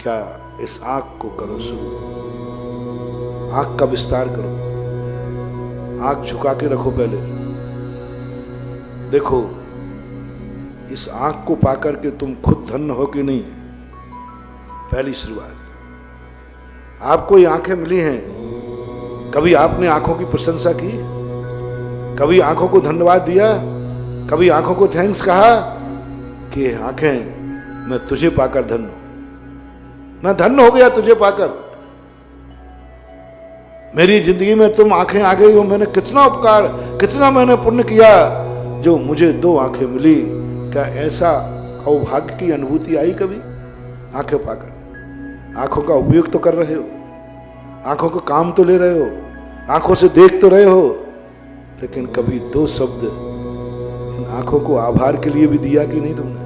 क्या इस आंख को करो शुरू, आंख का विस्तार करो, आंख झुका के रखो। पहले देखो, इस आंख को पाकर के तुम खुद धन्य हो कि नहीं। पहली शुरुआत, आपको ये आंखें मिली हैं, कभी आपने आंखों की प्रशंसा की? कभी आंखों को धन्यवाद दिया? कभी आंखों को थैंक्स कहा कि आंखें मैं तुझे पाकर धन्य हूं, मैं धन्य हो गया तुझे पाकर, मेरी जिंदगी में तुम आंखें आ गई हो, मैंने कितना उपकार, कितना मैंने पुण्य किया जो मुझे 2 आंखें मिली। क्या ऐसा अवभाग्य की अनुभूति आई कभी? आंखें पाकर, आंखों का उपयोग तो कर रहे हो, आंखों का काम तो ले रहे हो, आंखों से देख तो रहे हो, लेकिन कभी 2 शब्द इन आंखों को आभार के लिए भी दिया कि नहीं? तुमने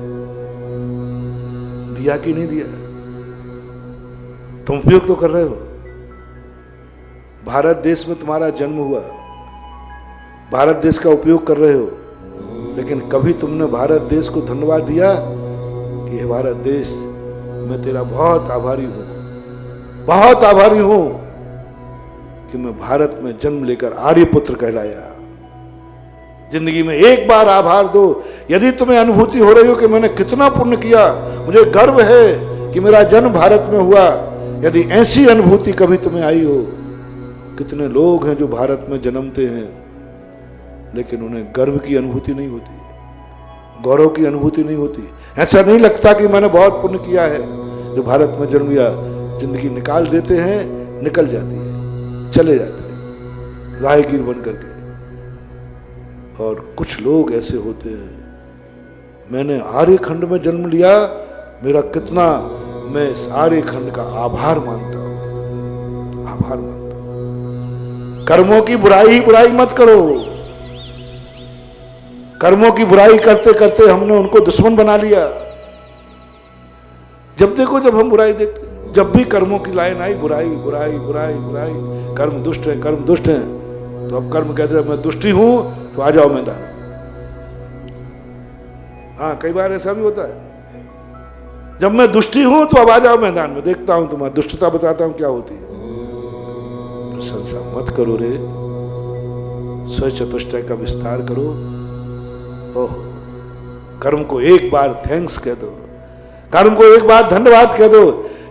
दिया कि नहीं दिया? तुम उपयोग तो कर रहे हो। भारत देश में तुम्हारा जन्म हुआ, भारत देश का उपयोग कर रहे हो, लेकिन कभी तुमने भारत देश को धन्यवाद दिया कि हे भारत देश, मैं तेरा बहुत आभारी हूं, बहुत आभारी हूं कि मैं भारत में जन्म लेकर आर्यपुत्र कहलाया। जिंदगी में एक बार आभार दो। यदि तुम्हें अनुभूति हो रही हो कि मैंने कितना पुण्य किया, मुझे गर्व है कि मेरा जन्म भारत में हुआ, यदि ऐसी अनुभूति कभी तुम्हें आई हो, कितने लोग हैं जो भारत में जन्मते हैं लेकिन उन्हें गर्व की अनुभूति नहीं होती, गौरव की अनुभूति नहीं होती। ऐसा नहीं लगता कि मैंने बहुत पुण्य किया है। जो भारत में जन्म लिया, जिंदगी निकाल देते हैं, निकल जाती है, चले जाते हैं राहगीर बन करके। और कुछ लोग ऐसे होते हैं, मैंने आर्यखंड में जन्म लिया, मेरा कितना, मैं इस आर्यखंड का आभार मानता हूं, आभार मानता हूं। कर्मों की बुराई ही बुराई मत करो। कर्मों की बुराई करते करते हमने उनको दुश्मन बना लिया। जब देखो, जब हम बुराई देखते, जब भी कर्मों की लाइन आई, बुराई बुराई बुराई बुराई, कर्म दुष्ट है, कर्म दुष्ट है। तो अब कर्म कहते हैं मैं दुष्टी हूं तो आ जाओ मैदान। हाँ, कई बार ऐसा भी होता है, जब मैं दुष्टी हूं तो अब आ जाओ मैदान में, देखता हूं तुम्हारी दुष्टता, बताता हूं क्या होती है। प्रशंसा मत करो रे, स्वयं चतुष्टय का विस्तार करो। ओह, कर्म को एक बार थैंक्स कह दो, कर्म को एक बार धन्यवाद कह दो।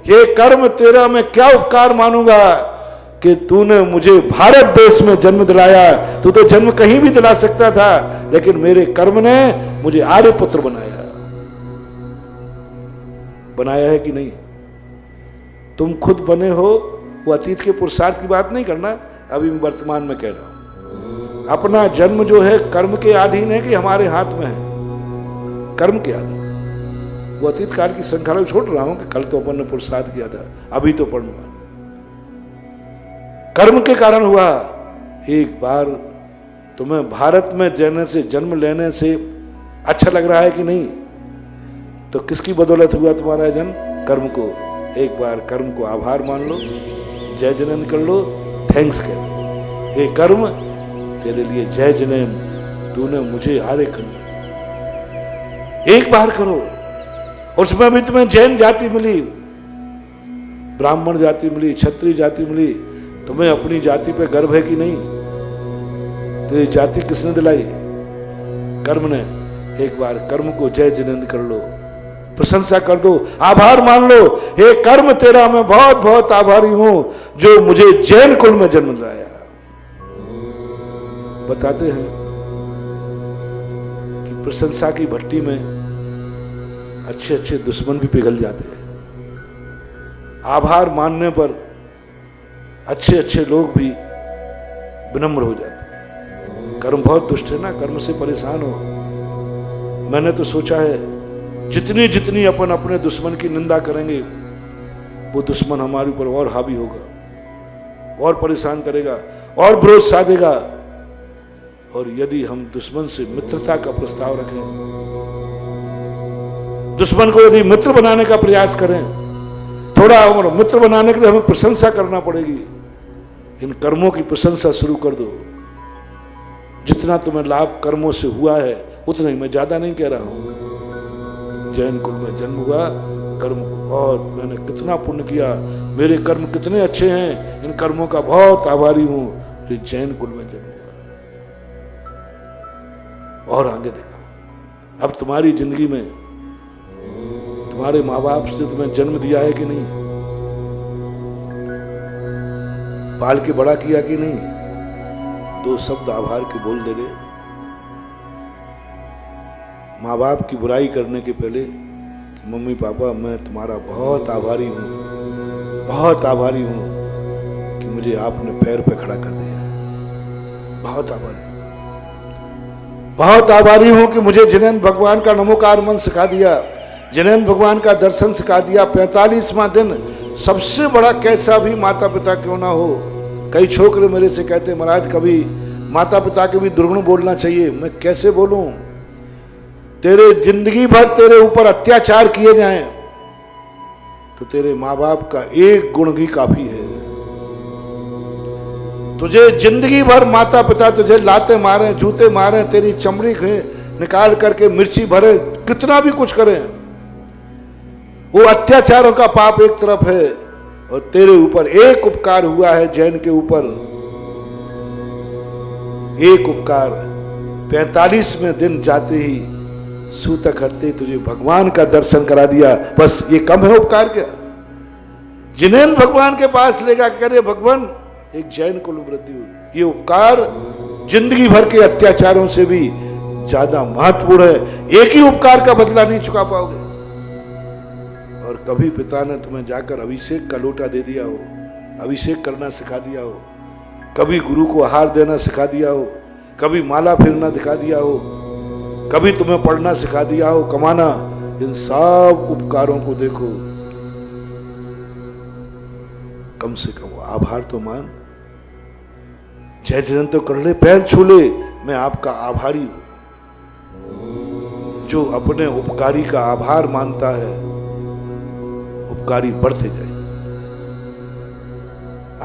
ये कर्म तेरा मैं क्या उपकार मानूंगा कि तूने मुझे भारत देश में जन्म दिलाया। तू तो जन्म कहीं भी दिला सकता था, लेकिन मेरे कर्म ने मुझे आर्यपुत्र बनाया। बनाया है कि नहीं? तुम खुद बने हो, वो अतीत के पुरुषार्थ की बात नहीं करना, अभी मैं वर्तमान में कह रहा हूं। अपना जन्म जो है कर्म के अधीन है कि हमारे हाथ में है? कर्म के अधीन। वो अतीत काल की श्रृंखला छोड़ रहा हूं कि कल तो अपन ने पुरुषार्थ किया था, अभी तो पढ़ूंगा। कर्म के कारण हुआ। एक बार तुम्हें भारत में जन्म लेने से अच्छा लग रहा है कि नहीं? तो किसकी बदौलत हुआ तुम्हारा जन्म? कर्म को। एक बार कर्म को आभार मान लो, जय जनेन्द्र कर लो, थैंक्स कह दो। हे कर्म, तेरे लिए जय जनेन्द्र, तूने मुझे आर्यखंड। एक बार करो। उसमें भी तुम्हें जैन जाति मिली, ब्राह्मण जाति मिली, क्षत्रिय जाति मिली, तुम्हें अपनी जाति पे गर्व है कि नहीं? तो ये जाति किसने दिलाई? कर्म ने। एक बार कर्म को जय जनेन्द्र कर लो, प्रशंसा कर दो, आभार मान लो। हे कर्म, तेरा मैं बहुत बहुत आभारी हूं जो मुझे जैन कुल में जन्म दिलाया। बताते हैं कि प्रशंसा की भट्टी में अच्छे अच्छे दुश्मन भी पिघल जाते हैं। आभार मानने पर अच्छे अच्छे लोग भी विनम्र हो जाते हैं। कर्म बहुत दुष्ट है ना, कर्म से परेशान हो। मैंने तो सोचा है, जितनी जितनी अपन अपने दुश्मन की निंदा करेंगे, वो दुश्मन हमारे ऊपर और हावी होगा, और परेशान करेगा, और विरोध साधेगा। और यदि हम दुश्मन से मित्रता का प्रस्ताव रखें, दुश्मन को यदि मित्र बनाने का प्रयास करें, थोड़ा और मित्र बनाने के लिए हमें प्रशंसा करना पड़ेगी। इन कर्मों की प्रशंसा शुरू कर दो। जितना तुम्हें लाभ कर्मों से हुआ है उतना ही, मैं ज्यादा नहीं कह रहा हूं। जैन कुल में जन्म हुआ, कर्म बहुत, मैंने कितना पुण्य किया, मेरे कर्म कितने अच्छे हैं, इन कर्मों का बहुत आभारी हूं, जो जैन कुल में जन्म हुआ। और आगे देखो, अब तुम्हारी जिंदगी में तुम्हारे माँ बाप से तुम्हें जन्म दिया है कि नहीं, पाल के बड़ा किया कि नहीं, 2 शब्द आभार के बोल दे रहे। माँ बाप की बुराई करने के पहले कि मम्मी पापा मैं तुम्हारा बहुत आभारी हूँ, बहुत आभारी हूँ कि मुझे आपने पैर पे खड़ा कर दिया, बहुत आभारी हूँ, बहुत आभारी हूँ कि मुझे जिनेंद्र भगवान का नमोकार मंत्र सिखा दिया, जिनेंद्र भगवान का दर्शन सिखा दिया। 45वां दिन, सबसे बड़ा कैसा भी माता पिता क्यों ना हो। कई छोकरे मेरे से कहते महाराज कभी माता पिता के भी दुर्गुण बोलना चाहिए। मैं कैसे बोलूं? तेरे जिंदगी भर तेरे ऊपर अत्याचार किए जाएं तो तेरे माँ बाप का एक गुण भी काफी है। तुझे जिंदगी भर माता पिता तुझे लाते मारे, जूते मारे, तेरी चमड़ी निकाल करके मिर्ची भरे, कितना भी कुछ करें, वो अत्याचारों का पाप एक तरफ है, और तेरे ऊपर एक उपकार हुआ है जैन के ऊपर, एक उपकार। 45वें दिन जाते ही सूतक हटते तुझे भगवान का दर्शन करा दिया, बस ये कम है उपकार क्या? जिनेंद्र भगवान के पास लेगा, करे भगवान एक जैन कुल वृद्धि हुई। ये उपकार जिंदगी भर के अत्याचारों से भी ज्यादा महत्वपूर्ण है। एक ही उपकार का बदला नहीं चुका पाओगे। और कभी पिता ने तुम्हें जाकर अभिषेक का लोटा दे दिया हो, अभिषेक करना सिखा दिया हो, कभी गुरु को आहार देना सिखा दिया हो, कभी माला फेरना दिखा दिया हो, कभी तुम्हें पढ़ना सिखा दिया हो, कमाना, इन सब उपकारों को देखो, कम से कम आभार तो मान। जय जयंत तो कर ले, पैर छू ले, मैं आपका आभारी हूं। जो अपने उपकारी का आभार मानता है, उपकारी बढ़ते जाए।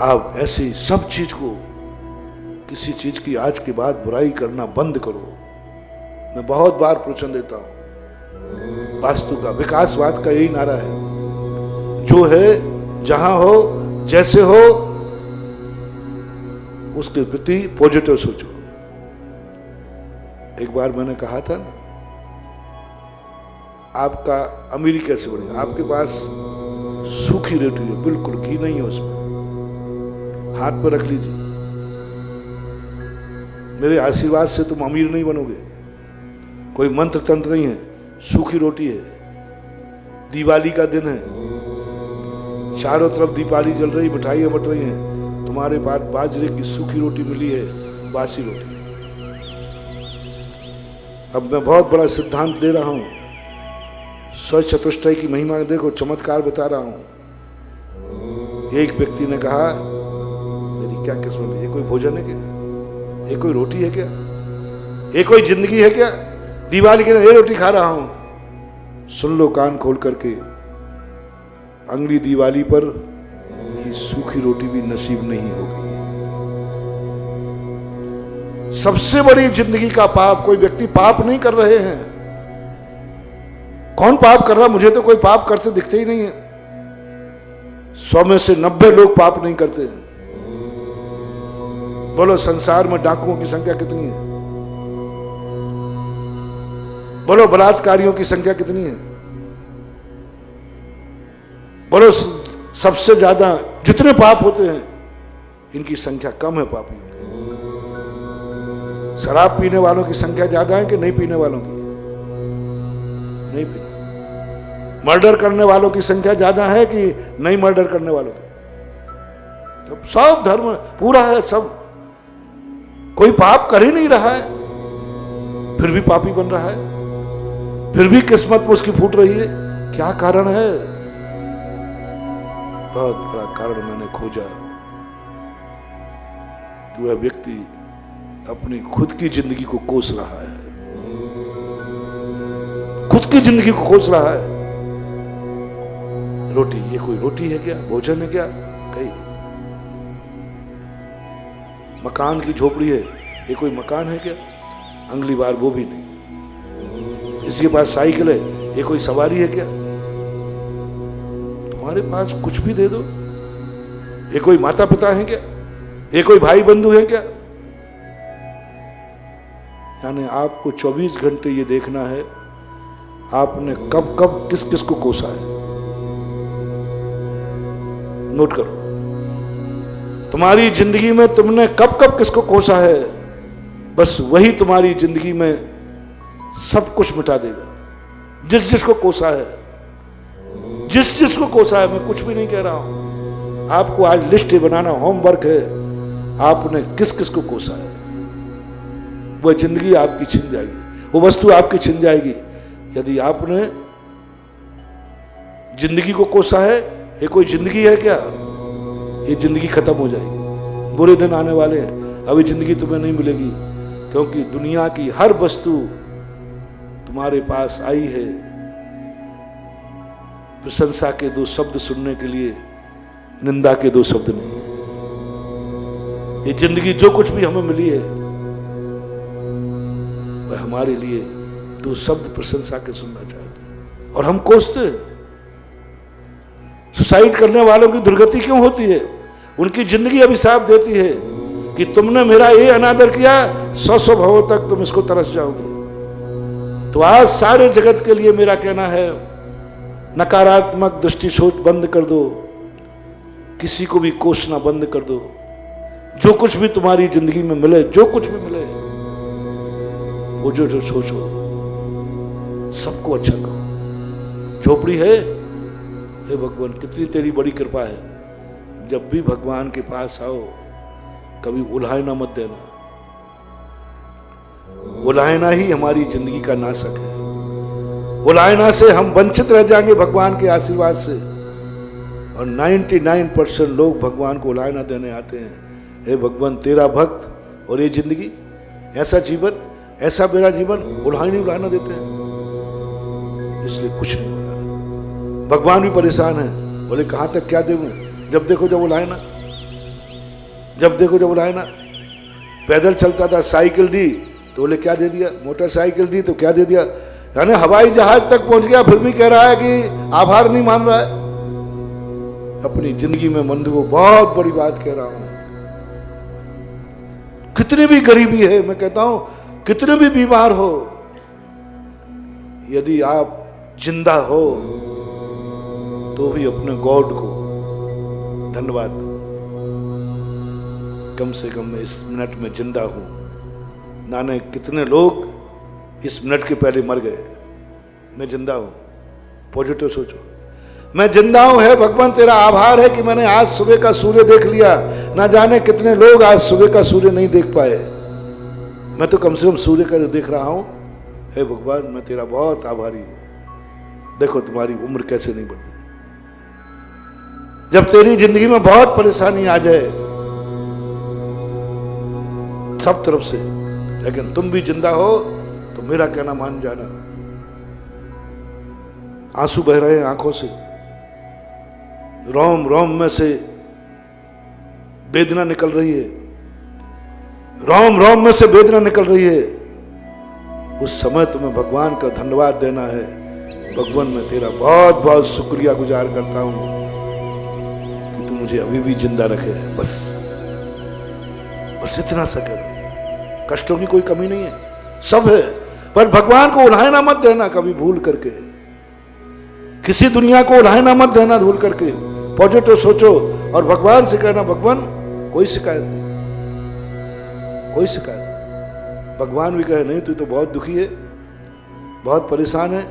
आप ऐसी सब चीज को, किसी चीज की आज के बाद बुराई करना बंद करो। मैं बहुत बार प्रवचन देता हूं, वास्तु का, विकासवाद का यही नारा है, जो है जहां हो, जैसे हो, उसके प्रति पॉजिटिव सोचो। एक बार मैंने कहा था ना, आपका अमीरी कैसे बढ़ेगा? आपके पास सूखी रोटी है, बिल्कुल घी नहीं है उसमें, हाथ पर रख लीजिए, मेरे आशीर्वाद से तुम अमीर नहीं बनोगे। कोई मंत्र तंत्र नहीं है, सूखी रोटी है, दिवाली का दिन है, चारों तरफ दीपावली जल रही, मिठाइयां बट रही हैं, तुम्हारे पास बाजरे की सूखी रोटी मिली है, बासी रोटी। अब मैं बहुत बड़ा सिद्धांत दे रहा हूं, स्वयं चतुष्टय की महिमा देखो, चमत्कार बता रहा हूं। एक व्यक्ति ने कहा, मेरी क्या किस्मत है, ये कोई भोजन है क्या, ये कोई रोटी है क्या, ये कोई जिंदगी है क्या? दिवाली के दिन ये रोटी खा रहा हूं। सुन लो कान खोल करके, अगली दिवाली पर ये सूखी रोटी भी नसीब नहीं होगी। सबसे बड़ी जिंदगी का पाप, कोई व्यक्ति पाप नहीं कर रहे हैं। कौन पाप कर रहा? मुझे तो कोई पाप करते दिखते ही नहीं है। 100 में से 90 लोग पाप नहीं करते हैं। बोलो संसार में डाकुओं की संख्या कितनी है? बोलो बलात्कारियों की संख्या कितनी है? बोलो सबसे ज्यादा जितने पाप होते हैं, इनकी संख्या कम है पापियों की। शराब पीने वालों की संख्या ज्यादा है कि नहीं पीने वालों की? नहीं पीने। मर्डर करने वालों की संख्या ज्यादा है कि नहीं मर्डर करने वालों की? तो सब धर्म पूरा है, सब कोई पाप कर ही नहीं रहा है, फिर भी पापी बन रहा है, फिर भी किस्मत में उसकी फूट रही है। क्या कारण है? बहुत बड़ा कारण मैंने खोजा कि वह व्यक्ति अपनी खुद की जिंदगी को कोस रहा है, खुद की जिंदगी को कोस रहा है। रोटी, ये कोई रोटी है क्या? भोजन है क्या? कहीं मकान की झोपड़ी है, ये कोई मकान है क्या? अगली बार वो भी नहीं। इसके पास साइकिल है, ये कोई सवारी है क्या? तुम्हारे पास कुछ भी दे दो। ये कोई माता पिता है क्या? ये कोई भाई बंधु है क्या? यानी आपको 24 घंटे ये देखना है आपने कब कब किस किस को कोसा है। नोट करो, तुम्हारी जिंदगी में तुमने कब कब किसको कोसा है, बस वही तुम्हारी जिंदगी में सब कुछ मिटा देगा। जिस जिसको कोसा है, जिस जिसको कोसा है, मैं कुछ भी नहीं कह रहा हूं, आपको आज लिस्ट बनाना होमवर्क है, आपने किस किस को कोसा है। वह जिंदगी आपकी छिन जाएगी, वो वस्तु आपकी छिन जाएगी। यदि आपने जिंदगी को कोसा है, ये कोई जिंदगी है क्या? ये जिंदगी खत्म हो जाएगी। बुरे दिन आने वाले हैं, अभी जिंदगी तुम्हें नहीं मिलेगी, क्योंकि दुनिया की हर वस्तु तुम्हारे पास आई है प्रशंसा के 2 शब्द सुनने के लिए, निंदा के 2 शब्द नहीं। ये जिंदगी जो कुछ भी हमें मिली है वह हमारे लिए 2 शब्द प्रशंसा के सुनना चाहते हैं, और हम कोसते हैं। सुसाइड करने वालों की दुर्गति क्यों होती है? उनकी जिंदगी अभिशाप देती है कि तुमने मेरा ये अनादर किया, 100 भवों तक तुम इसको तरस जाओगे। तो आज सारे जगत के लिए मेरा कहना है, नकारात्मक दृष्टि सोच बंद कर दो, किसी को भी कोसना बंद कर दो। जो कुछ भी तुम्हारी जिंदगी में मिले, जो कुछ भी मिले, वो जो जो सोचो सबको अच्छा करो। झोपड़ी है, हे भगवान कितनी तेरी बड़ी कृपा है, जब भी भगवान के पास आओ कभी उलाहना मत देना। उलाहना ही हमारी जिंदगी का नाशक है। उलाहना से हम वंचित रह जाएंगे भगवान के आशीर्वाद से, और 99% लोग भगवान को उलाहना देने आते हैं। हे भगवान तेरा भक्त और ये जिंदगी, ऐसा जीवन, ऐसा मेरा जीवन, उलाहना देते हैं, इसलिए कुछ नहीं हो रहा। भगवान भी परेशान है, बोले कहां तक क्या दें मैं, जब देखो जब उलाहना, जब देखो जब उलाहना। पैदल चलता था, साइकिल दी तो बोले क्या दे दिया, मोटरसाइकिल दी तो क्या दे दिया, यानी हवाई जहाज तक पहुंच गया, फिर भी कह रहा है कि आभार नहीं मान रहा है। अपनी जिंदगी में बंधु को बहुत बड़ी बात कह रहा हूं, कितनी भी गरीबी है, मैं कहता हूं कितने भी बीमार हो, यदि आप जिंदा हो तो भी अपने गॉड को धन्यवाद दो। कम से कम मैं इस मिनट में जिंदा हूं, नाने कितने लोग इस मिनट के पहले मर गए, मैं जिंदा हूं। पॉजिटिव सोचो, मैं जिंदा हूं। है भगवान तेरा आभार है कि मैंने आज सुबह का सूर्य देख लिया। ना जाने कितने लोग आज सुबह का सूर्य नहीं देख पाए, मैं तो कम से कम सूर्य का देख रहा हूं। हे भगवान मैं तेरा बहुत आभारी हूं। देखो तुम्हारी उम्र कैसे नहीं बढ़ती। जब तेरी जिंदगी में बहुत परेशानी आ जाए सब तरफ से, लेकिन तुम भी जिंदा हो तो मेरा कहना मान जाना। आंसू बह रहे हैं आंखों से, रोम रोम में से वेदना निकल रही है, रोम रोम में से वेदना निकल रही है। उस समय तुम्हें भगवान का धन्यवाद देना है। भगवान मैं तेरा बहुत बहुत शुक्रिया गुजार करता हूं कि तू मुझे अभी भी जिंदा रखे है। बस बस इतना सा कह दो। कष्टों की कोई कमी नहीं है, सब है, पर भगवान को उलाहना मत देना कभी भूल करके। किसी दुनिया को उलाहना मत देना भूल करके। पॉजिटिव सोचो और भगवान से कहना भगवान कोई शिकायत नहीं, कोई शिकायत नहीं। भगवान भी कहे नहीं तू तो बहुत दुखी है, बहुत परेशान है,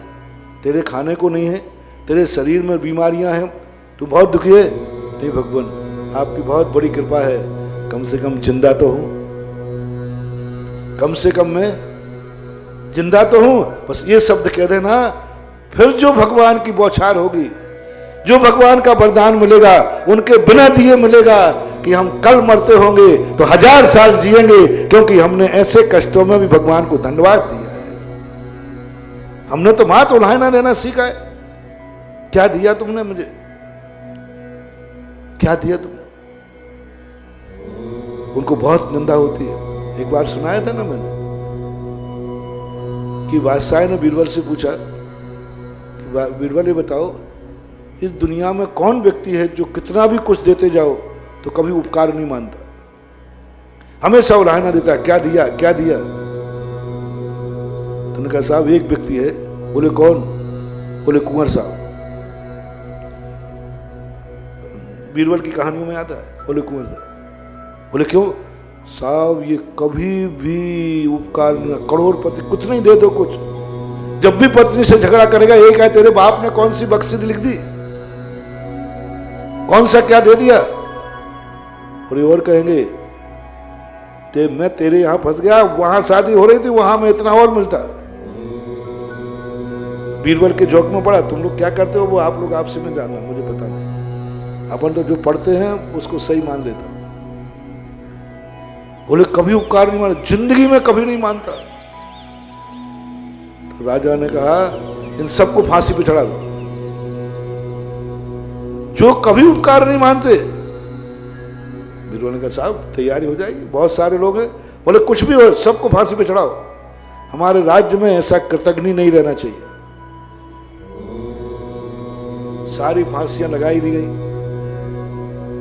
तेरे खाने को नहीं है, तेरे शरीर में बीमारियां हैं, तू बहुत दुखी है। नहीं भगवान आपकी बहुत बड़ी कृपा है, कम से कम जिंदा तो हूं, कम से कम मैं जिंदा तो हूं। बस ये शब्द कह देना, फिर जो भगवान की बौछार होगी, जो भगवान का वरदान मिलेगा, उनके बिना दिए मिलेगा कि हम कल मरते होंगे तो 1000 साल जिएंगे, क्योंकि हमने ऐसे कष्टों में भी भगवान को धन्यवाद दिया है। हमने तो मात उलाहना देना सीखा है। क्या दिया तुमने मुझे, क्या दिया तुमने? उनको बहुत निंदा होती है। एक बार सुनाया था ना मैंने कि बादशाह ने बीरबल से पूछा कि बीरबल ये बताओ इस दुनिया में कौन व्यक्ति है जो कितना भी कुछ देते जाओ तो कभी उपकार नहीं मानता, हमेशा उलाहना देता है, क्या दिया क्या दिया। तो उन्होंने कहा साहब एक व्यक्ति है। बोले कौन? बोले कुंवर साहब। बीरबल की कहानियों में आता है। बोले कुंवर साहब। बोले क्यों? साहब ये कभी भी उपकार नहीं, करोड़पति, कुछ नहीं दे दो कुछ, जब भी पत्नी से झगड़ा करेगा एक है तेरे बाप ने कौन सी बख्शीश लिख दी, कौन सा क्या दे दिया। और कहेंगे मैं तेरे यहां फंस गया, वहां शादी हो रही थी, वहां में इतना और मिलता। बीरबल के जोक में पड़ा, तुम लोग क्या करते हो वो आप लोग आपसे में जानना, मुझे पता नहीं, अपन तो जो पढ़ते हैं उसको सही मान लेता। बोले कभी उपकार नहीं माना, जिंदगी में कभी नहीं मानता। तो राजा ने कहा इन सबको फांसी पे चढ़ा दो, जो कभी उपकार नहीं मानते। बीरबल ने कहा साहब तैयारी हो जाएगी, बहुत सारे लोग हैं। बोले कुछ भी हो सबको फांसी पे चढ़ाओ, हमारे राज्य में ऐसा कृतघ्नि नहीं रहना चाहिए। सारी फांसियां लगाई दी गई।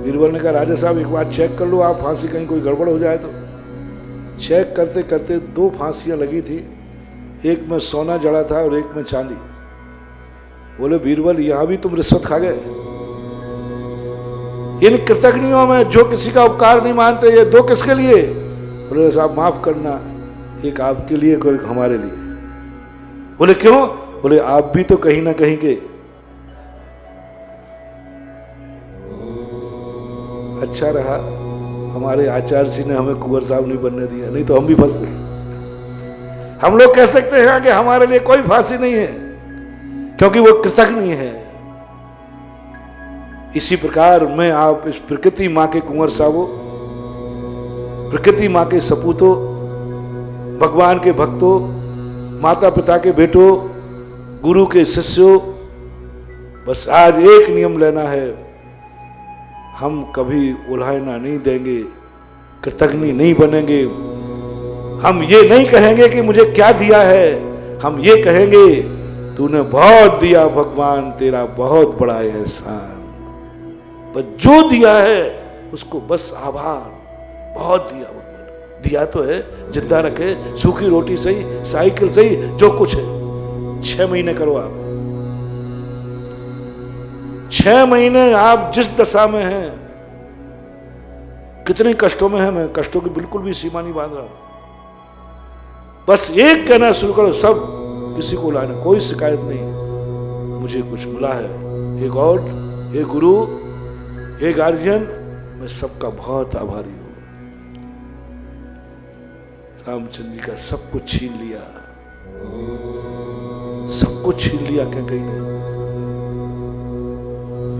बीरबल ने कहा राजा साहब एक बार चेक कर लो आप, फांसी कहीं कोई गड़बड़ हो जाए तो। चेक करते करते 2 फांसियां लगी थी, एक में सोना जड़ा था और एक में चांदी। बोले बीरबल यहां भी तुम रिश्वत खा गए, इन कृतघ्नियों में जो किसी का उपकार नहीं मानते, ये 2 किसके लिए? बोले साहब माफ करना, एक आपके लिए एक हमारे लिए। बोले क्यों? बोले आप भी तो कहीं ना कहीं के। अच्छा रहा हमारे आचार्य जी ने हमें कुंवर साहब नहीं बनने दिया, नहीं तो हम भी फंसते। हम लोग कह सकते हैं कि हमारे लिए कोई फांसी नहीं है क्योंकि वो कृतघ्नि है। इसी प्रकार मैं आप इस प्रकृति मां के कुंवर साहबों, प्रकृति मां के सपूतों, भगवान के भक्तों, माता पिता के बेटों, गुरु के शिष्यों, बस आज एक नियम लेना है, हम कभी उलाहना नहीं देंगे, कृतघ्नि नहीं बनेंगे। हम ये नहीं कहेंगे कि मुझे क्या दिया है, हम ये कहेंगे तूने बहुत दिया भगवान, तेरा बहुत बड़ा एहसान। बस जो दिया है उसको बस आभार, बहुत दिया भगवान, दिया तो है, जिंदा रखे, सूखी रोटी सही, साइकिल सही, जो कुछ है। 6 महीने करो आप, 6 महीने आप जिस दशा में हैं, कितने कष्टों में है, मैं कष्टों की बिल्कुल भी सीमा नहीं बांध रहा हूं, बस एक कहना शुरू करो, सब किसी को लाना, कोई शिकायत नहीं, मुझे कुछ मिला है, हे गॉड, हे गुरु, हे गार्जियन, मैं सबका बहुत आभारी हूं। रामचंद्र जी का सब कुछ छीन लिया, सब कुछ छीन लिया क्या कहीं ने,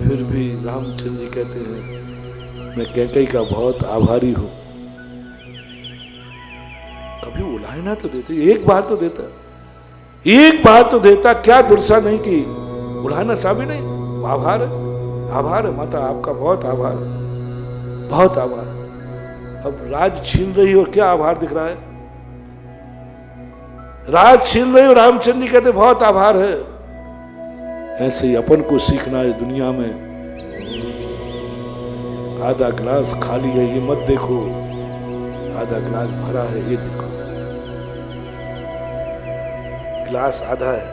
फिर भी रामचंद्र जी कहते हैं मैं कैकेयी का बहुत आभारी हूं। कभी उलाहना तो देते, एक बार तो देता, एक बार तो देता, क्या दुर्सा नहीं की, उलाहना साहब ही नहीं, आभार है, आभार है माता, आपका बहुत आभार है, बहुत आभार। अब राज छीन रही और क्या आभार दिख रहा है, राज छीन रही और रामचंद्र जी कहते बहुत आभार है। ऐसे ही अपन को सीखना है दुनिया में, आधा गिलास खाली है ये मत देखो, आधा गिलास भरा है ये देखो। गिलास आधा है,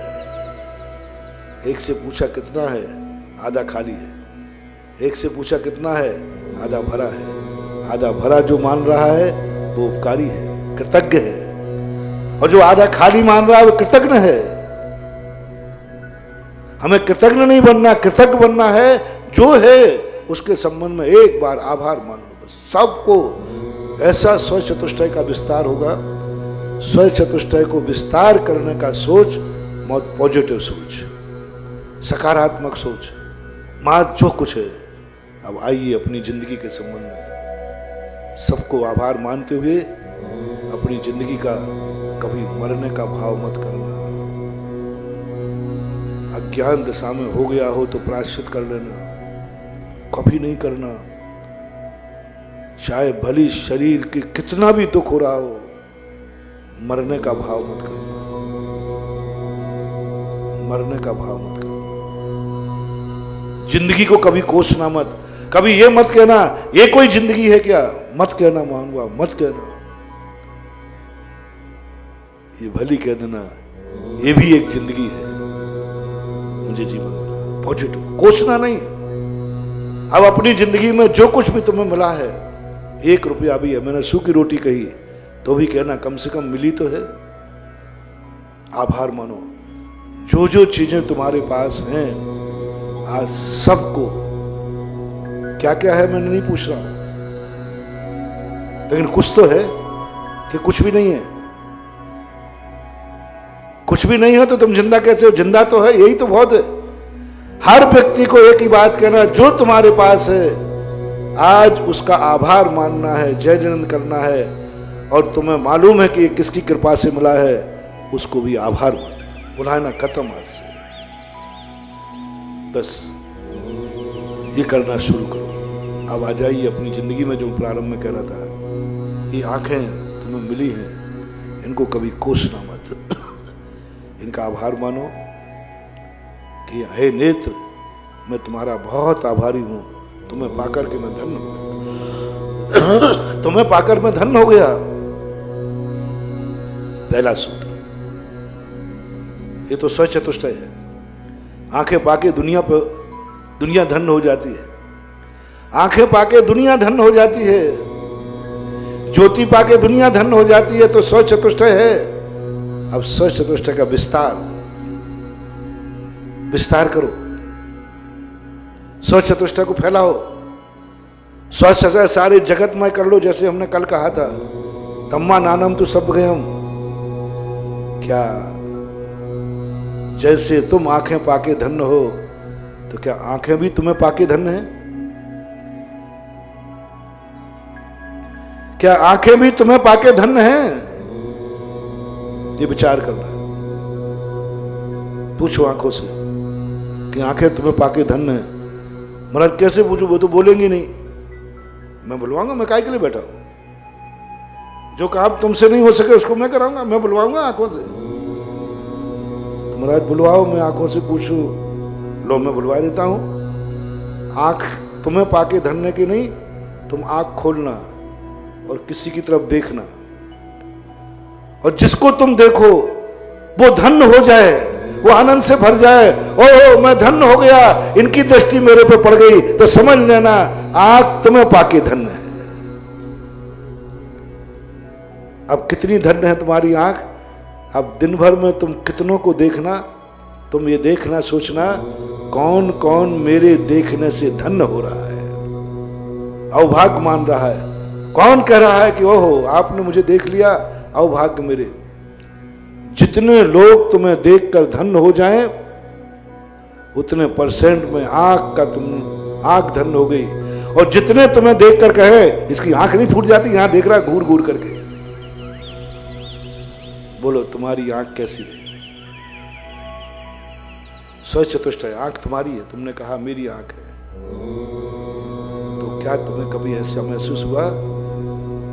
एक से पूछा कितना है, आधा खाली है, एक से पूछा कितना है, आधा भरा है। आधा भरा जो मान रहा है वो उपकारी है, कृतज्ञ है, और जो आधा खाली मान रहा है वो कृतज्ञ है। हमें कृतज्ञ नहीं बनना, कृतज्ञ बनना है, जो है उसके संबंध में एक बार आभार मान लो, बस सबको ऐसा स्व चतुष्टय का विस्तार होगा। स्व चतुष्टय को विस्तार करने का सोच, बहुत पॉजिटिव सोच, सकारात्मक सोच, मां जो कुछ है। अब आइए अपनी जिंदगी के संबंध में सबको आभार मानते हुए अपनी जिंदगी का कभी मरने का भाव मत करना। अज्ञान दशा में हो गया हो तो प्रायश्चित कर लेना, कभी नहीं करना। चाहे भली शरीर के कितना भी दुख हो रहा हो, मरने का भाव मत करना, मरने का भाव मत करना। जिंदगी को कभी कोसना मत, कभी ये मत कहना ये कोई जिंदगी है क्या, मत कहना महानुभाव, मत कहना। ये भली कह देना ये भी एक जिंदगी है, मुझे जीवन मिला, पॉजिटिव, कोसना नहीं। अब अपनी जिंदगी में जो कुछ भी तुम्हें मिला है, 1 रुपया भी है, मैंने सूखी रोटी कही तो भी कहना कम से कम मिली तो है, आभार मानो। जो जो चीजें तुम्हारे पास हैं आज सबको, क्या क्या है मैंने नहीं पूछ रहा हूं, लेकिन कुछ तो है कि कुछ भी नहीं है। कुछ भी नहीं हो तो तुम जिंदा कैसे हो, जिंदा तो है, यही तो बहुत है। हर व्यक्ति को एक ही बात कहना, जो तुम्हारे पास है आज उसका आभार मानना है, जय जयंत करना है, और तुम्हें मालूम है कि ये किसकी कृपा से मिला है, उसको भी आभार मानो। बुलाना खत्म आज से, बस ये करना शुरू करो। अब आ जाइए अपनी जिंदगी में, जो प्रारंभ में कह रहा था, ये आंखें तुम्हें मिली हैं, इनको कभी कोसना मत, इनका आभार मानो कि हे नेत्र मैं तुम्हारा बहुत आभारी हूं, तुम्हें पाकर के मैं धन्य हो गया, तुम्हें पाकर मैं धन्य हो गया। पहला सूत्र, ये तो स्वच्छ चतुष्टय है। आंखें पाके दुनिया धन्य हो जाती है, आंखें पाके दुनिया धन्य हो जाती है, ज्योति पाके दुनिया धन्य हो जाती है, तो स्वच्छ चतुष्टय है। अब स्वच्छ चतुष्टय का विस्तार करो, स्वच्छ चतुष्टय को फैलाओ, स्वच्छ चतुष्टय सारे जगत में कर लो। जैसे हमने कल कहा था, तम्मा नानम तु सब गयम, क्या जैसे तुम आंखें पाके धन्य हो, तो क्या आंखें भी तुम्हें पाके धन्य हैं? क्या आंखें भी तुम्हें पाके धन्य हैं? ये विचार करना, पूछो आंखों से कि आंखें तुम्हें पाके धन्य हैं। महाराज कैसे पूछू, वो तो बोलेंगी नहीं। मैं बुलवाऊंगा, मैं काहे के लिए बैठा हूं? जो काम तुमसे नहीं हो सके उसको मैं कराऊंगा, मैं बुलवाऊंगा आंखों से। तो महाराज बुलवाओ, मैं आंखों से पूछू, लो मैं बुलवा देता हूं। आंख तुम्हें पाके धन्य की नहीं, तुम आंख खोलना और किसी की तरफ देखना, और जिसको तुम देखो वो धन्य हो जाए, वो आनंद से भर जाए। ओह मैं धन्य हो गया, इनकी दृष्टि मेरे पे पड़ गई, तो समझ लेना आंख तुम्हें पाके धन्य है। अब कितनी धन्य है तुम्हारी आंख। अब दिन भर में तुम कितनों को देखना, तुम ये देखना सोचना कौन कौन मेरे देखने से धन्य हो रहा है, अवभाग्य मान रहा है। कौन कह रहा है कि ओहो आपने मुझे देख लिया, अवभाग्य मेरे। जितने लोग तुम्हें देखकर धन्य हो जाएं, उतने परसेंट में आंख धन्य हो गई। और जितने तुम्हें देखकर कहे इसकी आंख नहीं फूट जाती, यहां देख रहा है घूर घूर करके, बोलो तुम्हारी आंख कैसी है? स्वच्छ चतुष्टय, आंख तुम्हारी है, तुमने कहा मेरी आंख है। तो क्या तुम्हें कभी ऐसा महसूस हुआ,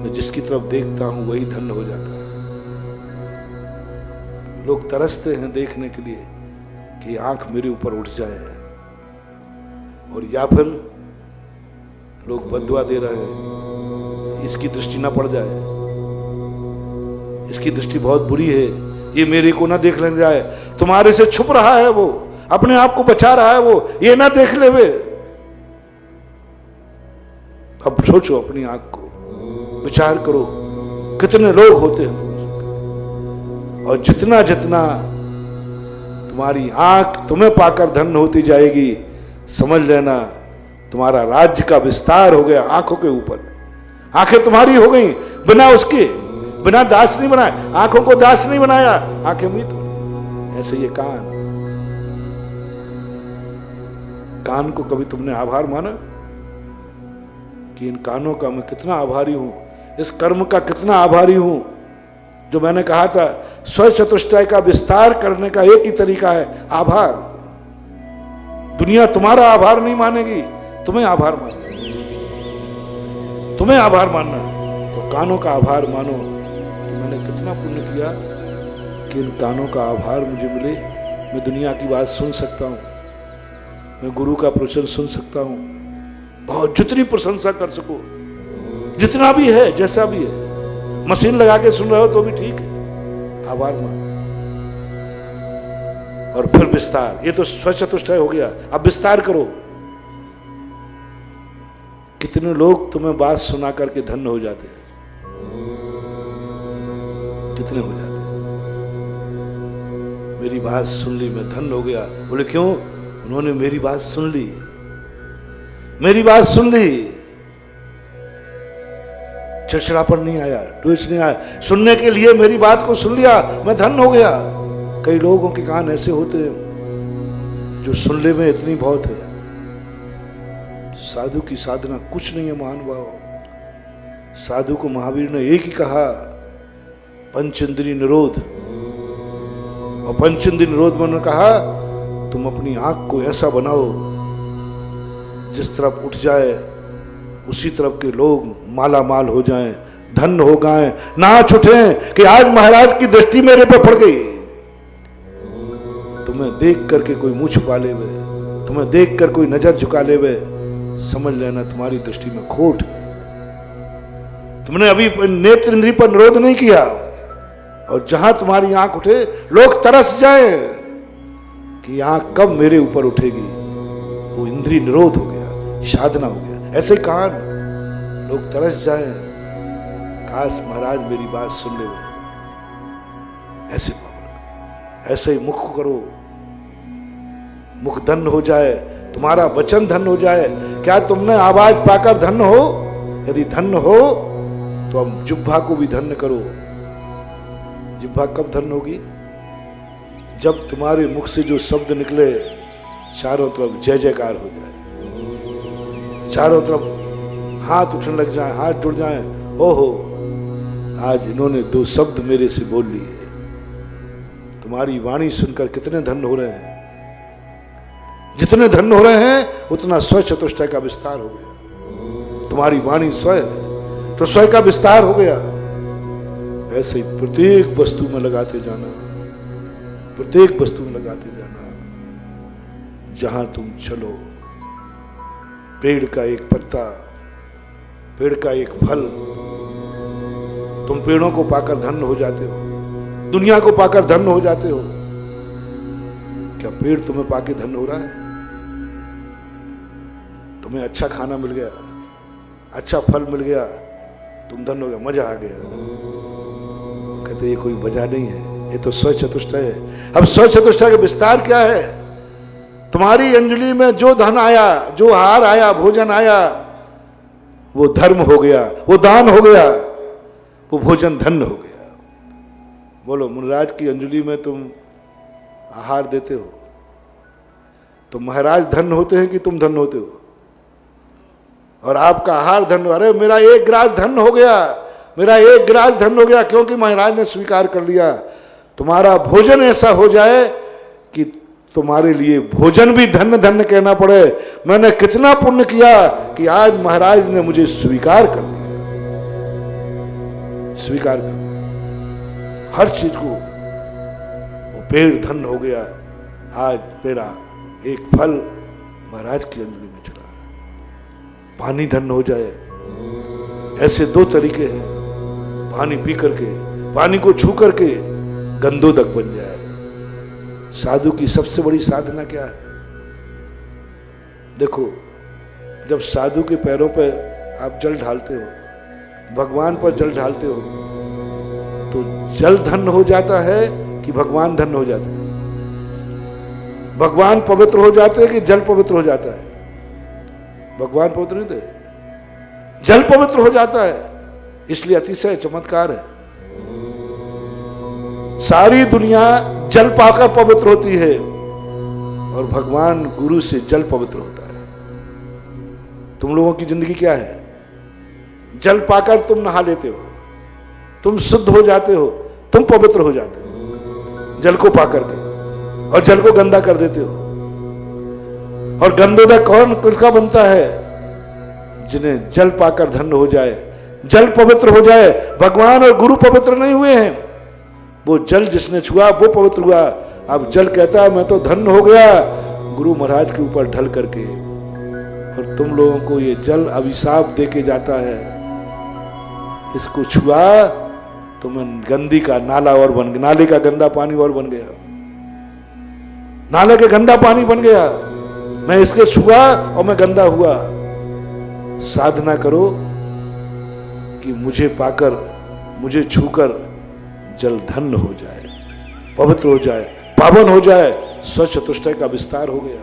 मैं जिसकी तरफ देखता हूं वही धन्य हो जाता है? लोग तरसते हैं देखने के लिए कि आंख मेरे ऊपर उठ जाए, और या फिर लोग बद्दुआ दे रहे हैं इसकी दृष्टि ना पड़ जाए, इसकी दृष्टि बहुत बुरी है, ये मेरे को ना देख लेने जाए। तुम्हारे से छुप रहा है वो, अपने आप को बचा रहा है वो, ये ना देख ले वे। अब सोचो अपनी आंख को, विचार करो कितने लोग होते हैं, और जितना जितना तुम्हारी आंख तुम्हें पाकर धन्य होती जाएगी, समझ लेना तुम्हारा राज्य का विस्तार हो गया आंखों के ऊपर। आंखें तुम्हारी हो गई, बिना उसके, बिना दास नहीं बनाया, आंखों को दास नहीं बनाया, आंखें मीत बनी। ऐसे ये कान को कभी तुमने आभार माना कि इन कानों का मैं कितना आभारी हूं, इस कर्म का कितना आभारी हूं? जो मैंने कहा था स्वच्छ चतुष्टय का विस्तार करने का एक ही तरीका है, आभार। दुनिया तुम्हारा आभार नहीं मानेगी, तुम्हें आभार मानना, तुम्हें आभार मानना। तो कानों का आभार मानो, तो मैंने कितना पुण्य किया कि इन कानों का आभार मुझे मिले, मैं दुनिया की बात सुन सकता हूं, मैं गुरु का प्रवचन सुन सकता हूं, बहुत जितनी प्रशंसा कर सको, जितना भी है, जैसा भी है। मशीन लगा के सुन रहे हो तो भी ठीक है, आभार मान। और फिर विस्तार, ये तो स्वचतुष्टय हो गया, अब विस्तार करो। कितने लोग तुम्हें बात सुना करके धन्य हो जाते हैं, कितने हो जाते हैं। मेरी बात सुन ली, मैं धन्य हो गया। बोले क्यों? उन्होंने मेरी बात सुन ली, मेरी बात सुन ली, चिड़चिड़ापन नहीं आया, द्वेष नहीं आया, सुनने के लिए मेरी बात को सुन लिया, मैं धन्य हो गया। कई लोगों के कान ऐसे होते हैं जो सुनने में इतनी बहुत है। साधु की साधना कुछ नहीं है महानुभाव। साधु को महावीर ने एक ही कहा, पंचेंद्रिय निरोध। और पंचेंद्रिय निरोध में उन्होंने कहा, तुम अपनी आंख को ऐसा बनाओ जिस तरफ उठ जाए उसी तरफ के लोग माला माल हो जाएं, धन्य हो गए, नाच उठे कि आज महाराज की दृष्टि मेरे पे पड़ गई। तुम्हें देख करके कोई मुंह छुपा ले वे, तुम्हें देख कर कोई नजर झुका ले वे, समझ लेना तुम्हारी दृष्टि में खोट है। तुमने अभी नेत्र इंद्रिय पर निरोध नहीं किया, और जहां तुम्हारी आंख उठे लोग तरस जाएं कि आंख कब मेरे ऊपर उठेगी। वो इंद्रिय निरोध हो गया, साधना हो गया। ऐसे कान लोग तरस जाएं, काश महाराज मेरी बात सुन ले। ऐसे ऐसे ही मुख करो, मुख धन्य हो जाए, तुम्हारा वचन धन्य हो जाए। क्या तुमने आवाज पाकर धन्य हो? यदि धन्य हो तो हम जिह्वा को भी धन्य करो। जिह्वा कब धन्य होगी? जब तुम्हारे मुख से जो शब्द निकले चारों तरफ जय जयकार हो जाए, चारों तरफ हाथ उठने लग जाए, हाथ जुड़ जाए, ओहो आज इन्होंने दो शब्द मेरे से बोल लिए। तुम्हारी वाणी सुनकर कितने धन्य हो रहे हैं। जितने धन्य हो रहे हैं उतना स्वयं चतुष्टय का विस्तार हो गया। तुम्हारी वाणी स्वयं है तो स्वयं का विस्तार हो गया। ऐसे ही प्रत्येक वस्तु में लगाते जाना, प्रत्येक वस्तु में लगाते जाना। जहां तुम चलो, पेड़ का एक पत्ता, पेड़ का एक फल, तुम पेड़ों को पाकर धन्य हो जाते हो, दुनिया को पाकर धन्य हो जाते हो। क्या पेड़ तुम्हें पाके धन्य हो रहा है? तुम्हें अच्छा खाना मिल गया, अच्छा फल मिल गया, तुम धन्य हो गया, मजा आ गया। कहते ये कोई मजा नहीं है, ये तो स्वयं चतुष्टय है। अब स्वयं चतुष्टय का विस्तार क्या है? तुम्हारी अंजलि में जो धन आया, जो हार आया, भोजन आया, वो धर्म हो गया, वो दान हो गया, वो भोजन धन्य हो गया। बोलो, मुनिराज की अंजलि में तुम आहार देते हो तो महाराज धन्य होते हैं कि तुम धन्य होते हो? और आपका आहार धन्य, अरे मेरा एक ग्रास धन्य हो गया, मेरा एक ग्रास धन्य हो गया, क्योंकि महाराज ने स्वीकार कर लिया। तुम्हारा भोजन ऐसा हो जाए कि तुम्हारे लिए भोजन भी धन्य धन्य कहना पड़े। मैंने कितना पुण्य किया कि आज महाराज ने मुझे स्वीकार कर लिया, स्वीकार कर हर चीज को। वो पेड़ धन्य हो गया, आज मेरा एक फल महाराज की अंजलि में चला। पानी धन्य हो जाए, ऐसे दो तरीके हैं। पानी पी करके, पानी को छू करके गंधोदक बन जाए। साधु की सबसे बड़ी साधना क्या है? देखो, जब साधु के पैरों पे आप जल ढालते हो, भगवान पर जल ढालते हो, तो जल धन्य हो जाता है कि भगवान धन्य हो जाते हैं? भगवान पवित्र हो जाते हैं कि जल पवित्र हो जाता है? भगवान पवित्र नहीं थे, जल पवित्र हो जाता है। इसलिए अतिशय चमत्कार है। सारी दुनिया जल पाकर पवित्र होती है और भगवान गुरु से जल पवित्र होता है। तुम लोगों की जिंदगी क्या है? जल पाकर तुम नहा लेते हो, तुम शुद्ध हो जाते हो, तुम पवित्र हो जाते हो जल को पाकर के, और जल को गंदा कर देते हो। और गंदोदक कौन किसका बनता है? जिन्हें जल पाकर धन्य हो जाए, जल पवित्र हो जाए। भगवान और गुरु पवित्र नहीं हुए हैं, वो जल जिसने छुआ वो पवित्र हुआ। अब जल कहता है मैं तो धन्य हो गया, गुरु महाराज के ऊपर ढल करके और तुम लोगों को ये जल अभिशाप देके जाता है, इसको छुआ तो मैं गंदी का नाला और बन गया, नाले का गंदा पानी और बन गया, नाले के गंदा पानी बन गया, मैं इसके छुआ और मैं गंदा हुआ। साधना करो कि मुझे पाकर, मुझे छूकर जल धन्य हो जाए, पवित्र हो जाए, पावन हो जाए। स्वचतुष्टय का विस्तार हो गया,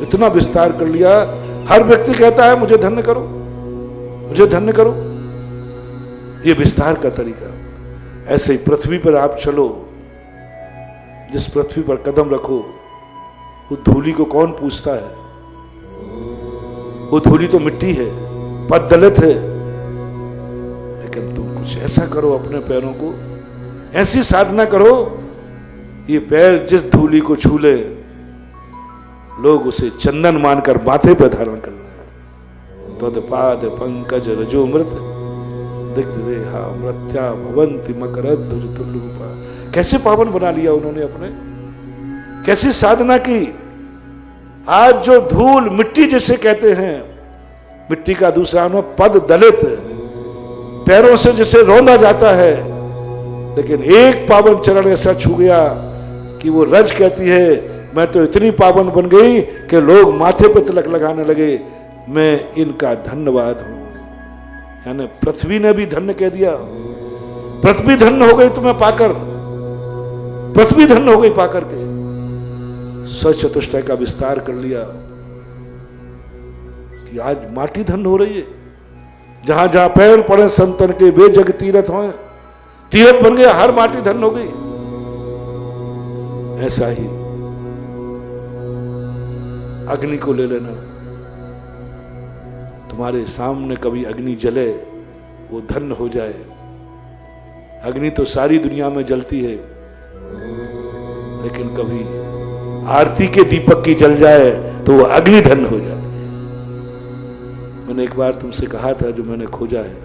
इतना विस्तार कर लिया। हर व्यक्ति कहता है मुझे धन्य करो, मुझे धन्य करो। ये विस्तार का तरीका। ऐसे ही पृथ्वी पर आप चलो, जिस पृथ्वी पर कदम रखो, वो धूली को कौन पूछता है? वो धूली तो मिट्टी है, पद दलित है। लेकिन तुम कुछ ऐसा करो, अपने पैरों को ऐसी साधना करो, ये पैर जिस धूली को छू ले, लोग उसे चंदन मानकर माथे पर धारण कर लें। तद पाद पंकज रजो मृत दिग्देहा मृत्या भवंति मकरध्वज तुल्य रूपा। कैसे पावन बना लिया उन्होंने अपने, कैसी साधना की। आज जो धूल मिट्टी जिसे कहते हैं, मिट्टी का दूसरा नाम पद दलित, पैरों से जिसे रौंदा जाता है, लेकिन एक पावन चरण ऐसा छू गया कि वो रज कहती है मैं तो इतनी पावन बन गई कि लोग माथे पे तिलक लगाने लगे, मैं इनका धन्यवाद हूं। यानी पृथ्वी ने भी धन्य कह दिया। पृथ्वी धन्य हो गई तुम्हें पाकर, पृथ्वी धन्य हो गई पाकर के। स्वचतुष्टय का विस्तार कर लिया कि आज माटी धन्य हो रही है। जहां जहां पैर पड़े संतन के वे जग तीरथ हो, तीरथ बन गया, हर माटी धन्य हो गई। ऐसा ही अग्नि को ले लेना। तुम्हारे सामने कभी अग्नि जले, वो धन्य हो जाए। अग्नि तो सारी दुनिया में जलती है, लेकिन कभी आरती के दीपक की जल जाए तो वो अग्नि धन्य हो जाती है। मैंने एक बार तुमसे कहा था, जो मैंने खोजा है,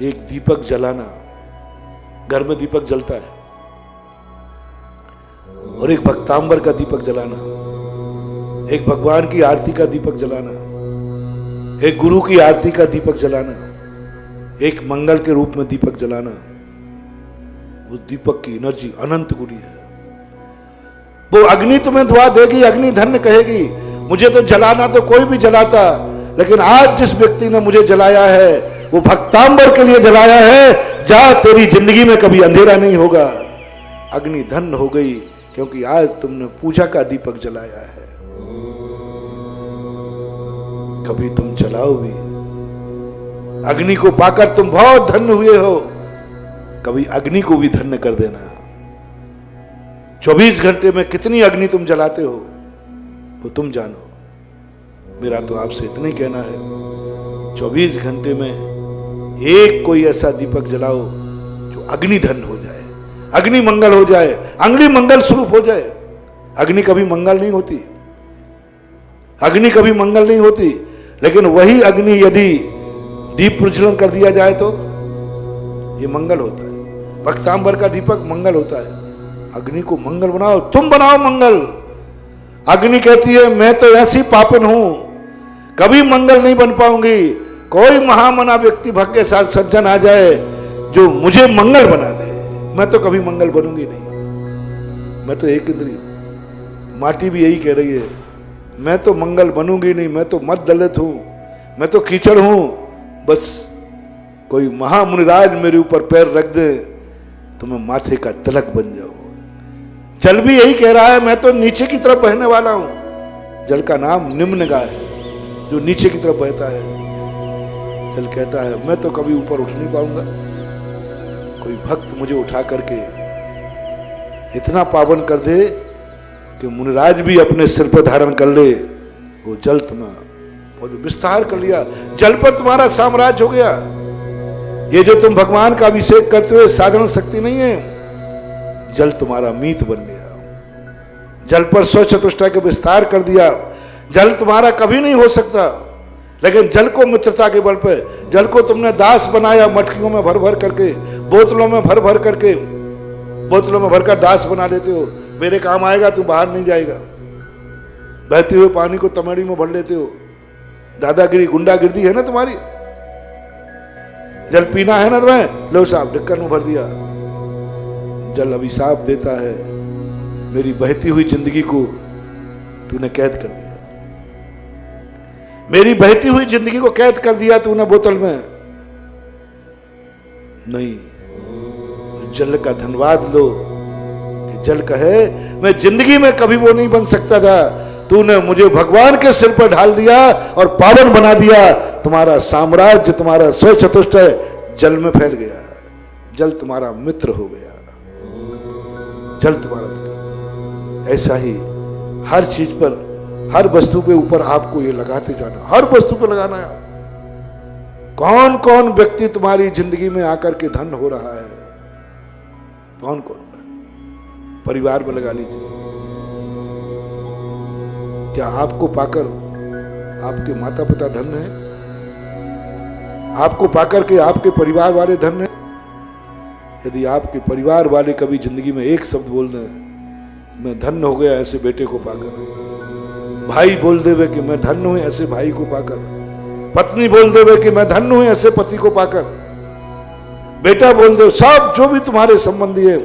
एक दीपक जलाना। घर में दीपक जलता है, और एक भक्तांबर का दीपक जलाना, एक भगवान की आरती का दीपक जलाना, एक गुरु की आरती का दीपक जलाना, एक मंगल के रूप में दीपक जलाना। वो दीपक की एनर्जी अनंत गुणी है। वो अग्नि तुम्हें दुआ देगी, अग्नि धन्य कहेगी। मुझे तो जलाना तो कोई भी जलाता, लेकिन आज जिस व्यक्ति ने मुझे जलाया है वो भक्तांबर के लिए जलाया है। जा, तेरी जिंदगी में कभी अंधेरा नहीं होगा। अग्नि धन्य हो गई, क्योंकि आज तुमने पूजा का दीपक जलाया है। कभी तुम जलाओ भी, अग्नि को पाकर तुम बहुत धन्य हुए हो, कभी अग्नि को भी धन्य कर देना। 24 घंटे में कितनी अग्नि तुम जलाते हो वो तुम जानो। मेरा तो आपसे इतना ही कहना है, 24 घंटे में एक कोई ऐसा दीपक जलाओ जो अग्नि धन्य हो जाए, अग्नि मंगल हो जाए, अग्नि मंगल स्वरूप हो जाए। अग्नि कभी मंगल नहीं होती, अग्नि कभी मंगल नहीं होती, लेकिन वही अग्नि यदि दीप प्रज्वलन कर दिया जाए तो ये मंगल होता है। भक्तांबर का दीपक मंगल होता है। अग्नि को मंगल बनाओ, तुम बनाओ मंगल। अग्नि कहती है मैं तो ऐसी पापन हूं, कभी मंगल नहीं बन पाऊंगी। कोई महामना व्यक्ति भक्त के साथ सज्जन आ जाए जो मुझे मंगल बना दे, मैं तो कभी मंगल बनूंगी नहीं। मैं तो एक इंद्रिय हूं। माटी भी यही कह रही है, मैं तो मंगल बनूंगी नहीं, मैं तो मत दलित हूं, मैं तो कीचड़ हूं। बस कोई महामुनिराज मेरे ऊपर पैर रख दे तो मैं माथे का तिलक बन जाऊं। जल भी यही कह रहा है, मैं तो नीचे की तरफ बहने वाला हूं। जल का नाम निम्नगाय है, जो नीचे की तरफ बहता है। जल कहता है मैं तो कभी ऊपर उठ नहीं पाऊंगा। कोई भक्त मुझे उठा करके इतना पावन कर दे कि मुनिराज भी अपने सिर पर धारण कर ले, वो जल तुम्हें और विस्तार कर लिया। जल पर तुम्हारा साम्राज्य हो गया। ये जो तुम भगवान का अभिषेक करते हो साधारण शक्ति नहीं है, जल तुम्हारा मीत बन गया। जल पर स्वचतुष्टय के विस्तार कर दिया। जल तुम्हारा कभी नहीं हो सकता, लेकिन जल को मित्रता के बल पे, जल को तुमने दास बनाया। मटकियों में भर भर करके, बोतलों में भर भर करके, बोतलों में भरकर दास बना लेते हो। मेरे काम आएगा, तू बाहर नहीं जाएगा। बहते हुए पानी को तमेड़ी में भर लेते हो। दादागिरी गुंडागिर्दी है ना तुम्हारी। जल पीना है ना तुम्हें, लो साहब ढक्कन में भर दिया। जल अभिशाप देता है, मेरी बहती हुई जिंदगी को तूने कैद कर दिया, मेरी बहती हुई जिंदगी को कैद कर दिया तूने बोतल में। नहीं, जल का धन्यवाद लो कि जल कहे मैं जिंदगी में कभी वो नहीं बन सकता था, तूने मुझे भगवान के सिर पर ढाल दिया और पावन बना दिया। तुम्हारा साम्राज्य, तुम्हारा स्व चतुष्टय जल में फैल गया। जल तुम्हारा मित्र हो गया, जल तुम्हारा मित्र। ऐसा ही हर चीज पर, हर वस्तु के ऊपर आपको ये लगाते जाना, हर वस्तु पर लगाना है। कौन कौन व्यक्ति तुम्हारी जिंदगी में आकर के धन हो रहा है, कौन कौन? परिवार में लगा लीजिए। क्या आपको पाकर आपके माता पिता धन्य है? आपको पाकर के आपके परिवार वाले धन्य है? यदि आपके परिवार वाले कभी जिंदगी में एक शब्द बोल दें, मैं धन्य हो गया ऐसे बेटे को पाकर, भाई बोल देवे कि मैं धन्य हूं ऐसे भाई को पाकर, पत्नी बोल देवे कि मैं धन्य हूं ऐसे पति को पाकर, बेटा बोल दे, सब जो भी तुम्हारे संबंधी है,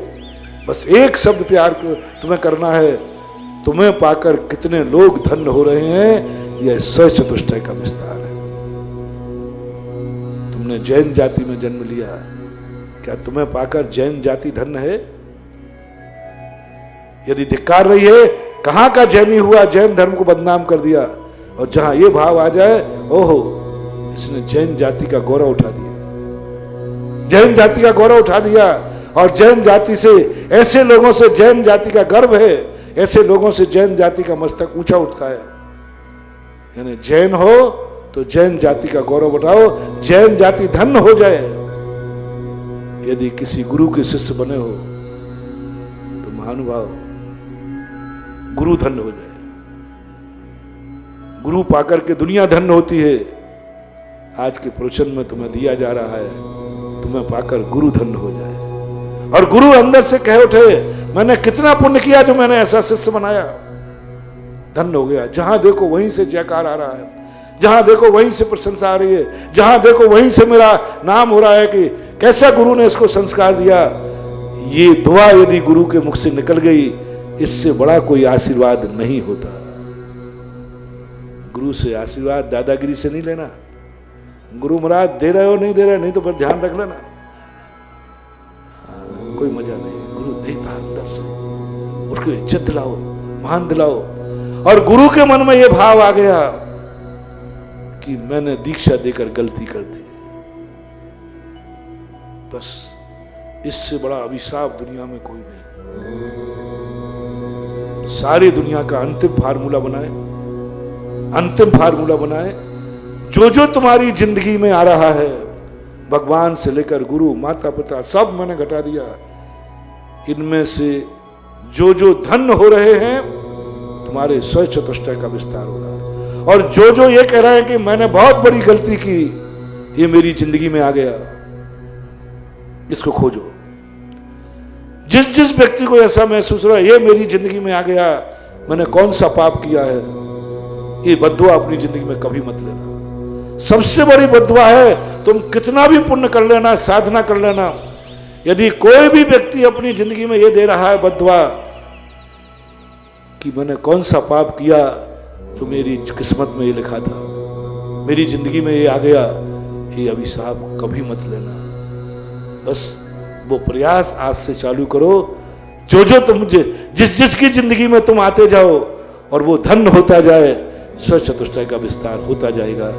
बस एक शब्द प्यार को तुम्हें करना है, तुम्हें पाकर कितने लोग धन्य हो रहे हैं, यह स्व चतुष्टय का विस्तार है। तुमने जैन जाति में जन्म लिया, क्या तुम्हें पाकर जैन जाति धन्य है? यदि धिक्कार रही है, कहां का जैनी हुआ, जैन धर्म को बदनाम कर दिया, और जहां यह भाव आ जाए, ओहो इसने जैन जाति का गौरव उठा दिया, जैन जाति का गौरव उठा दिया, और जैन जाति से, ऐसे लोगों से जैन जाति का गर्व है, ऐसे लोगों से जैन जाति का मस्तक ऊंचा उठता है। यानी जैन हो तो जैन जाति का गौरव उठाओ, जैन जाति धन्य हो जाए। यदि किसी गुरु के शिष्य बने हो तो महानुभाव गुरु धन्य हो जाए। गुरु पाकर के दुनिया धन्य होती है। आज के प्रवचन में तुम्हें दिया जा रहा है, तुम्हें पाकर गुरु धन्य हो जाए, और गुरु अंदर से कह उठे, मैंने कितना पुण्य किया जो मैंने ऐसा शिष्य बनाया, धन्य हो गया। जहां देखो वहीं से जयकार आ रहा है, जहां देखो वहीं से प्रशंसा आ रही है, जहां देखो वहीं से मेरा नाम हो रहा है कि कैसा गुरु ने इसको संस्कार दिया। ये दुआ यदि गुरु के मुख से निकल गई, इससे बड़ा कोई आशीर्वाद नहीं होता। गुरु से आशीर्वाद दादागिरी से नहीं लेना। गुरु महाराज दे रहे हो नहीं दे रहे, नहीं तो फिर ध्यान रख लेना, कोई मजा नहीं। गुरु देता अंदर से, उसको इज्जत दिलाओ, मान दिलाओ। और गुरु के मन में यह भाव आ गया कि मैंने दीक्षा देकर गलती कर दी, बस इससे बड़ा अभिशाप दुनिया में कोई नहीं। सारी दुनिया का अंतिम फार्मूला बनाए, अंतिम फार्मूला बनाए। जो जो तुम्हारी जिंदगी में आ रहा है, भगवान से लेकर गुरु, माता पिता, सब मैंने घटा दिया। इनमें से जो जो धन्य हो रहे हैं, तुम्हारे स्व चतुष्टय का विस्तार होगा। और जो जो ये कह रहे हैं कि मैंने बहुत बड़ी गलती की, ये मेरी जिंदगी में आ गया, इसको खोजो। जिस जिस व्यक्ति को ऐसा महसूस हो रहा है, ये मेरी जिंदगी में आ गया, मैंने कौन सा पाप किया है, ये बद्दुआ अपनी जिंदगी में कभी मत लेना। सबसे बड़ी बद्दुआ है, तुम कितना भी पुण्य कर लेना, साधना कर लेना, यदि कोई भी व्यक्ति अपनी जिंदगी में ये दे रहा है बद्दुआ कि मैंने कौन सा पाप किया जो मेरी किस्मत में ये लिखा था, मेरी जिंदगी में ये आ गया, ये अभिशाप कभी मत लेना। बस वो प्रयास आज से चालू करो। जो जो तुम जिस जिसकी जिंदगी में तुम आते जाओ और वो धन्य होता जाए, स्व चतुष्टय का विस्तार होता जाएगा।